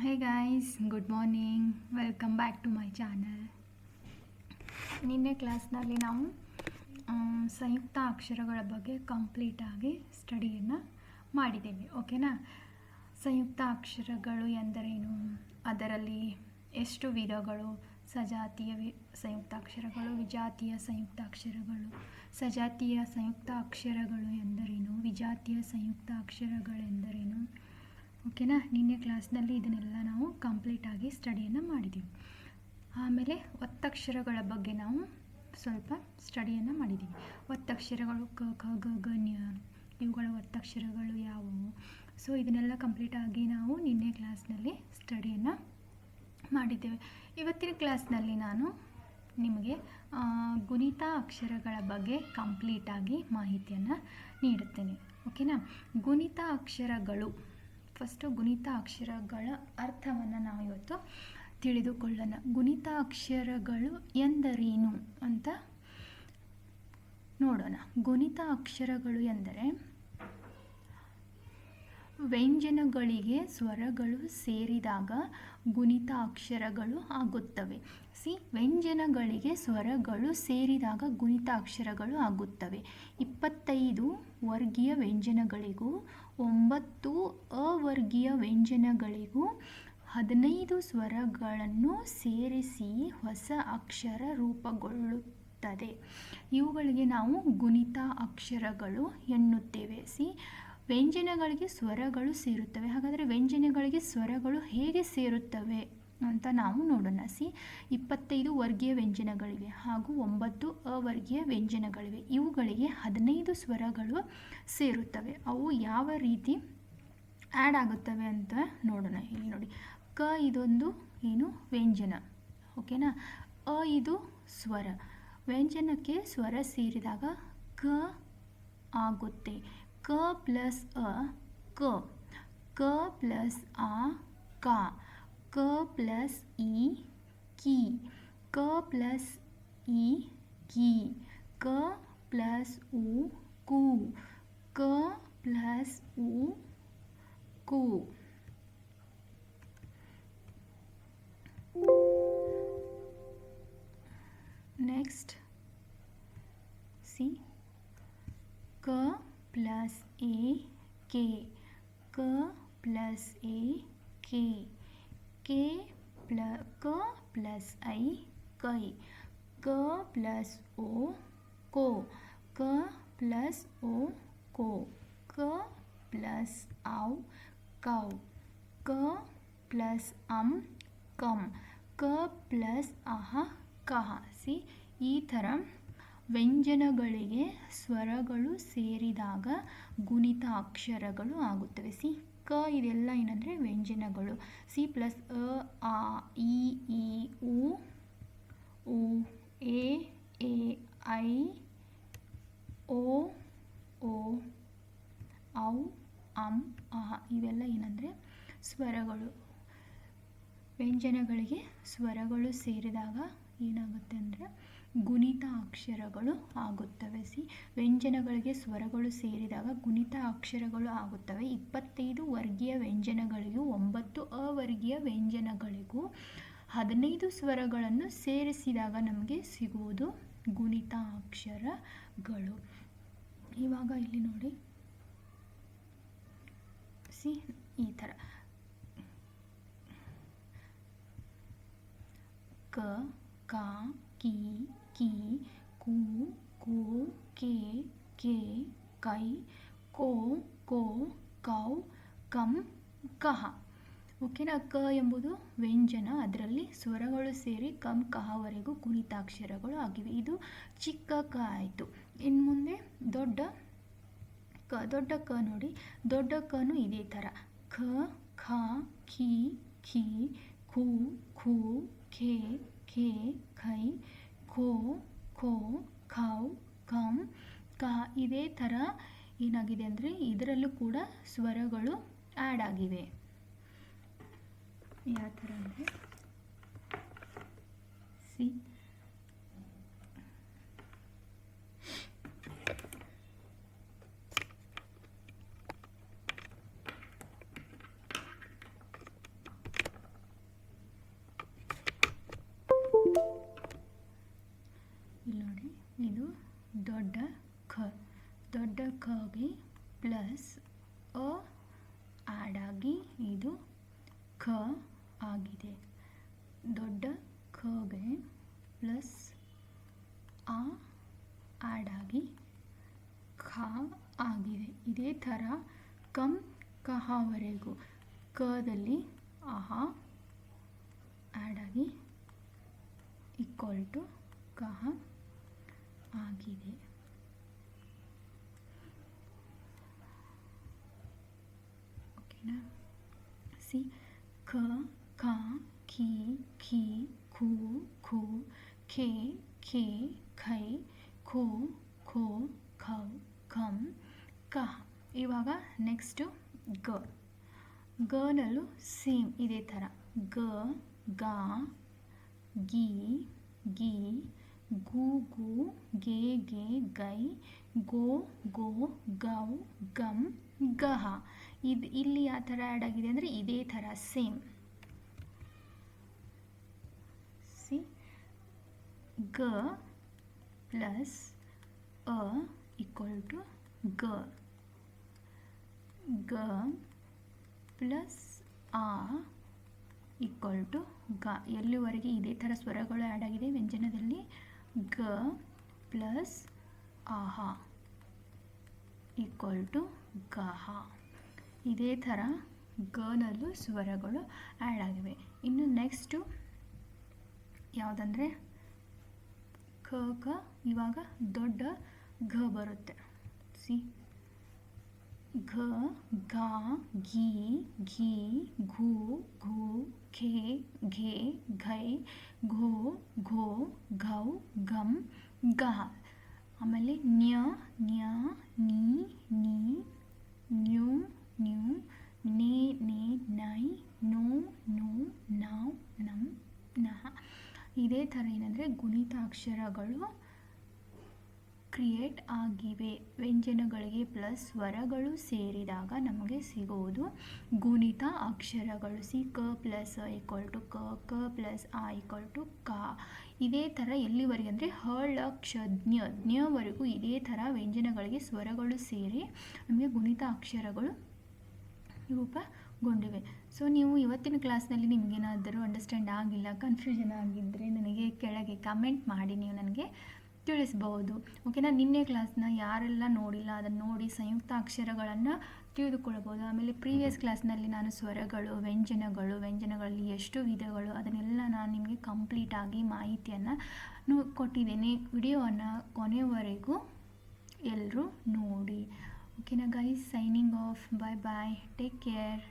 Hey guys, good morning. Welcome back to my channel. ನಿನ್ನೆ ಕ್ಲಾಸ್ನಲ್ಲಿ ನಾವು ಸಂಯುಕ್ತ ಅಕ್ಷರಗಳ ಬಗ್ಗೆ ಕಂಪ್ಲೀಟಾಗಿ ಸ್ಟಡಿಯನ್ನು ಮಾಡಿದ್ದೇವೆ. ಓಕೆನಾ? ಸಂಯುಕ್ತ ಅಕ್ಷರಗಳು ಎಂದರೇನು, ಅದರಲ್ಲಿ ಎಷ್ಟು ವಿಧಗಳು, ಸಜಾತೀಯ ಸಂಯುಕ್ತಾಕ್ಷರಗಳು, ವಿಜಾತೀಯ ಸಂಯುಕ್ತಾಕ್ಷರಗಳು, ಸಜಾತೀಯ ಸಂಯುಕ್ತಾಕ್ಷರಗಳು ಎಂದರೇನು, ವಿಜಾತೀಯ ಸಂಯುಕ್ತಾಕ್ಷರಗಳೆಂದರೇನು. ಓಕೆನಾ? ನಿನ್ನೆ ಕ್ಲಾಸ್ನಲ್ಲಿ ಇದನ್ನೆಲ್ಲ ನಾವು ಕಂಪ್ಲೀಟಾಗಿ ಸ್ಟಡಿಯನ್ನು ಮಾಡಿದ್ದೀವಿ. ಆಮೇಲೆ ಒತ್ತಕ್ಷರಗಳ ಬಗ್ಗೆ ನಾವು ಸ್ವಲ್ಪ ಸ್ಟಡಿಯನ್ನು ಮಾಡಿದ್ದೀವಿ. ಒತ್ತಕ್ಷರಗಳು ಕ ಖ ಗ ಘ ಜ್ಞ, ಇವುಗಳ ಒತ್ತಕ್ಷರಗಳು ಯಾವುವು. ಸೊ ಇದನ್ನೆಲ್ಲ ಕಂಪ್ಲೀಟಾಗಿ ನಾವು ನಿನ್ನೆ ಕ್ಲಾಸ್ನಲ್ಲಿ ಸ್ಟಡಿಯನ್ನು ಮಾಡಿದ್ದೇವೆ. ಇವತ್ತಿನ ಕ್ಲಾಸ್ನಲ್ಲಿ ನಾನು ನಿಮಗೆ ಗುಣಿತ ಅಕ್ಷರಗಳ ಬಗ್ಗೆ ಕಂಪ್ಲೀಟಾಗಿ ಮಾಹಿತಿಯನ್ನು ನೀಡುತ್ತೇನೆ. ಓಕೆನಾ? ಗುಣಿತ ಅಕ್ಷರಗಳು, ಫಸ್ಟು ಗುಣಿತ ಅಕ್ಷರಗಳ ಅರ್ಥವನ್ನು ನಾವು ಇವತ್ತು ತಿಳಿದುಕೊಳ್ಳೋಣ. ಗುಣಿತ ಅಕ್ಷರಗಳು ಎಂದರೇನು ಅಂತ ನೋಡೋಣ. ಗುಣಿತ ಅಕ್ಷರಗಳು ಎಂದರೆ ವ್ಯಂಜನಗಳಿಗೆ ಸ್ವರಗಳು ಸೇರಿದಾಗ ಗುಣಿತ ಅಕ್ಷರಗಳು ಆಗುತ್ತವೆ. ವ್ಯಂಜನಗಳಿಗೆ ಸ್ವರಗಳು ಸೇರಿದಾಗ ಗುಣಿತ ಅಕ್ಷರಗಳು ಆಗುತ್ತವೆ. 25 ವರ್ಗೀಯ ವ್ಯಂಜನಗಳಿಗೂ 9 ಅವರ್ಗೀಯ ವ್ಯಂಜನಗಳಿಗೂ 15 ಸ್ವರಗಳನ್ನು ಸೇರಿಸಿ ಹೊಸ ಅಕ್ಷರ ರೂಪುಗೊಳ್ಳುತ್ತದೆ. ಇವುಗಳಿಗೆ ನಾವು ಗುಣಿತ ಅಕ್ಷರಗಳು ಎನ್ನುತ್ತೇವೆ. ವ್ಯಂಜನಗಳಿಗೆ ಸ್ವರಗಳು ಸೇರುತ್ತವೆ. ಹಾಗಾದರೆ ವ್ಯಂಜನಗಳಿಗೆ ಸ್ವರಗಳು ಹೇಗೆ ಸೇರುತ್ತವೆ ಅಂತ ನಾವು ನೋಡೋಣ. 25 ವರ್ಗೀಯ ವ್ಯಂಜನಗಳಿವೆ ಹಾಗೂ 9 ಅವರ್ಗೀಯ ವ್ಯಂಜನಗಳಿವೆ. ಇವುಗಳಿಗೆ 15 ಸ್ವರಗಳು ಸೇರುತ್ತವೆ. ಅವು ಯಾವ ರೀತಿ ಆ್ಯಡ್ ಆಗುತ್ತವೆ ಅಂತ ನೋಡೋಣ. ಇಲ್ಲಿ ನೋಡಿ, ಕ ಇದೊಂದು ಏನು ವ್ಯಂಜನ. ಓಕೆನಾ? ಅ ಇದು ಸ್ವರ. ವ್ಯಂಜನಕ್ಕೆ ಸ್ವರ ಸೇರಿದಾಗ ಕ ಆಗುತ್ತೆ. ಕ ಪ್ಲಸ್ ಅ ಕ, ಕ ಪ್ಲಸ್ ಆ ಕ, ಕ ಪ್ಲಸ್ ಇ ಕಿ, ಕ ಪ್ಲಸ್ ಇ ಕಿ, ಕ ಪ್ಲಸ್ ಉ ಕು, ಕ ಪ್ಲಸ್ ಉ ಕು. ನೆಕ್ಸ್ಟ್ ಕ ಪ್ಲಸ್ ಎ ಕೆ, ಕ ಪ್ಲಸ್ ಎ ಕೆ, ಕ ಪ್ಲಸ್ ಐ ಕೈ, ಕ ಪ್ಲಸ್ ಓ ಕೋ, ಕ ಪ್ಲಸ್ ಓ ಕೋ, ಕ ಪ್ಲಸ್ ಔ ಕೌ, ಕ ಪ್ಲಸ್ ಕಂ, ಕ ಪ್ಲಸ್ ಅಹ ಕಹ. ಈ ಥರ ವ್ಯಂಜನಗಳಿಗೆ ಸ್ವರಗಳು ಸೇರಿದಾಗ ಗುಣಿತ ಅಕ್ಷರಗಳು ಆಗುತ್ತವೆ. ಕ ಇದೆಲ್ಲ ಏನಂದರೆ ವ್ಯಂಜನಗಳು. ಪ್ಲಸ್ ಅ ಆ ಇ ಈ ಉ ಎ ಐ ಓ ಔ ಅಹ ಇವೆಲ್ಲ ಏನಂದರೆ ಸ್ವರಗಳು. ವ್ಯಂಜನಗಳಿಗೆ ಸ್ವರಗಳು ಸೇರಿದಾಗ ಏನಾಗುತ್ತೆ ಅಂದರೆ ಗುಣಿತ ಅಕ್ಷರಗಳು ಆಗುತ್ತವೆ. ವ್ಯಂಜನಗಳಿಗೆ ಸ್ವರಗಳು ಸೇರಿದಾಗ ಗುಣಿತ ಅಕ್ಷರಗಳು ಆಗುತ್ತವೆ. 25 ವರ್ಗೀಯ ವ್ಯಂಜನಗಳಿಗೂ 9 ಅವರ್ಗೀಯ ವ್ಯಂಜನಗಳಿಗೂ 15 ಸ್ವರಗಳನ್ನು ಸೇರಿಸಿದಾಗ ನಮಗೆ ಸಿಗುವುದು ಗುಣಿತ ಅಕ್ಷರಗಳು. ಇವಾಗ ಇಲ್ಲಿ ನೋಡಿ, ಈ ಥರ ಕ ಕ ಕಿ ಕಿ ಕು ಕು ಕೆ ಕೆ ಕೈ ಕೋ ಕೋ ಕೌ ಕಂ ಕಹ. ಓಕೆನಾ? ಕ ಎಂಬುದು ವ್ಯಂಜನ, ಅದರಲ್ಲಿ ಸ್ವರಗಳು ಸೇರಿ ಕಂ ಕಹವರೆಗೂ ಗುಣಿತಾಕ್ಷರಗಳು ಆಗಿವೆ. ಇದು ಚಿಕ್ಕ ಕ ಆಯಿತು. ಇನ್ನು ಮುಂದೆ ದೊಡ್ಡ ಕ ನೋಡಿ. ದೊಡ್ಡ ಕನು ಇದೇ ಥರ ಖ ಖ ಖಿ ಖಿ ಖು ಖು ಖೆ ಖೆ ಖೈ ಖೋ ಖೋ ಖೌ ಖಂ ಕಹ. ಇದೇ ಥರ ಏನಾಗಿದೆ ಅಂದರೆ ಇದರಲ್ಲೂ ಕೂಡ ಸ್ವರಗಳು ಆ್ಯಡ್ ಆಗಿವೆ. ಯಾವ ಥರ ಅಂದರೆ ಖ ಆಗಿದೆ. ದೊಡ್ಡ ಖಗೆ ಪ್ಲಸ್ ಆ ಆ್ಯಡ್ ಆಗಿ ಖ ಆಗಿದೆ. ಇದೇ ಥರ ಕಮ್ ಕಹವರೆಗೂ ಕದಲ್ಲಿ ಆಹ ಆ್ಯಡ್ ಆಗಿ ಈಕ್ವಲ್ ಟು ಕಹ ಆಗಿದೆ. ಓಕೆನಾ? ಸಿ ಖ ಖ ಖಿ ಖಿ ಖೂ ಖೂ ಖೇ ಖೇ ಖೈ ಖೋ ಖೋ ಖೌ ಖಂ ಕಹ. ಇವಾಗ ನೆಕ್ಸ್ಟು ಗನಲ್ಲೂ ಸೇಮ್ ಇದೇ ಥರ ಗ ಗ ಗಿ ಗಿ ಗು ಗು ಗೆ ಗೆ ಗೈ ಗೋ ಗೋ ಗೌ ಗಮ್ ಗಹ. ಇದು ಇಲ್ಲಿ ಯಾವ ಥರ ಆ್ಯಡ್ ಆಗಿದೆ ಅಂದರೆ ಇದೇ ಥರ ಸೇಮ್. ಸಿ ಗ ಪ್ಲಸ್ ಅ ಈಕ್ವಲ್ ಟು ಗ, ಗ ಪ್ಲಸ್ ಆ ಈಕ್ವಲ್ ಟು ಗ. ಎಲ್ಲಿವರೆಗೆ ಇದೇ ಥರ ಸ್ವರಗಳು ಆ್ಯಡ್ ಆಗಿದೆ ವ್ಯಂಜನದಲ್ಲಿ. ಗ ಪ್ಲಸ್ ಆಹ ಈಕ್ವಲ್ ಟು ಗಹ. ಇದೇ ಥರ ಗನಲ್ಲೂ ಸ್ವರಗಳು ಆ್ಯಡ್ ಆಗಿವೆ. ಇನ್ನು ನೆಕ್ಸ್ಟು ಯಾವುದಂದರೆ ಖ ಕ. ಇವಾಗ ದೊಡ್ಡ ಘ ಬರುತ್ತೆ. ಸಿ ಘ ಘ ಘಿ ಘಿ ಘೂ ಘೂ ಘೇ ಘೇ ಘೈ ಘೋ ಘೋ ಘೌ ಘಮ್ ಗಹ. ಆಮೇಲೆ ನ್ಯ ನ್ಯ ನೀ ನೀ ನ್ಯೂ ನ್ಯೂ ನೇ ನೇ ನೈ ನೋ ನೋ ನೌ ನಂ ನಹ. ಇದೇ ಥರ ಏನಂದರೆ ಗುಣಿತಾಕ್ಷರಗಳು ಕ್ರಿಯೇಟ್ ಆಗಿವೆ. ವ್ಯಂಜನಗಳಿಗೆ ಪ್ಲಸ್ ಸ್ವರಗಳು ಸೇರಿದಾಗ ನಮಗೆ ಸಿಗುವುದು ಗುಣಿತ ಅಕ್ಷರಗಳು. ಸಿ ಕ ಪ್ಲಸ್ ಅ ಈಕ್ವಲ್ ಟು ಕ, ಕ ಪ್ಲಸ್ ಆ ಈಕ್ವಲ್ ಟು ಕ. ಇದೇ ಥರ ಎಲ್ಲಿವರೆಗೆ ಅಂದರೆ ಹ ಳ ಕ್ಷ ಜ್ಞ ಜ್ಞವರೆಗೂ ಇದೇ ಥರ ವ್ಯಂಜನಗಳಿಗೆ ಸ್ವರಗಳು ಸೇರಿ ನಮಗೆ ಗುಣಿತ ಅಕ್ಷರಗಳು ರೂಪುಗೊಂಡಿವೆ. ಸೊ ನೀವು ಇವತ್ತಿನ ಕ್ಲಾಸ್ನಲ್ಲಿ ನಿಮಗೇನಾದರೂ ಅಂಡರ್ಸ್ಟ್ಯಾಂಡ್ ಆಗಿಲ್ಲ, ಕನ್ಫ್ಯೂಷನ್ ಆಗಿದ್ದರೆ ನನಗೆ ಕೆಳಗೆ ಕಮೆಂಟ್ ಮಾಡಿ ನೀವು ನನಗೆ ತಿಳಿಸ್ಬೋದು. ಓಕೆನಾ? ನಿನ್ನೆ ಕ್ಲಾಸ್ನ ಯಾರೆಲ್ಲ ನೋಡಿಲ್ಲ ಅದನ್ನು ನೋಡಿ ಸಂಯುಕ್ತ ಅಕ್ಷರಗಳನ್ನು ತಿಳಿದುಕೊಳ್ಬೋದು. ಆಮೇಲೆ ಪ್ರೀವಿಯಸ್ ಕ್ಲಾಸ್ನಲ್ಲಿ ನಾನು ಸ್ವರಗಳು, ವ್ಯಂಜನಗಳಲ್ಲಿ ಎಷ್ಟು ವಿಧಗಳು ಅದನ್ನೆಲ್ಲ ನಾನು ನಿಮಗೆ ಕಂಪ್ಲೀಟಾಗಿ ಮಾಹಿತಿಯನ್ನು ಕೊಟ್ಟಿದ್ದೇನೆ. ವಿಡಿಯೋವನ್ನು ಕೊನೆಯವರೆಗೂ ಎಲ್ಲರೂ ನೋಡಿ. ಓಕೆನಾ guys? Signing off. Bye bye. Take care.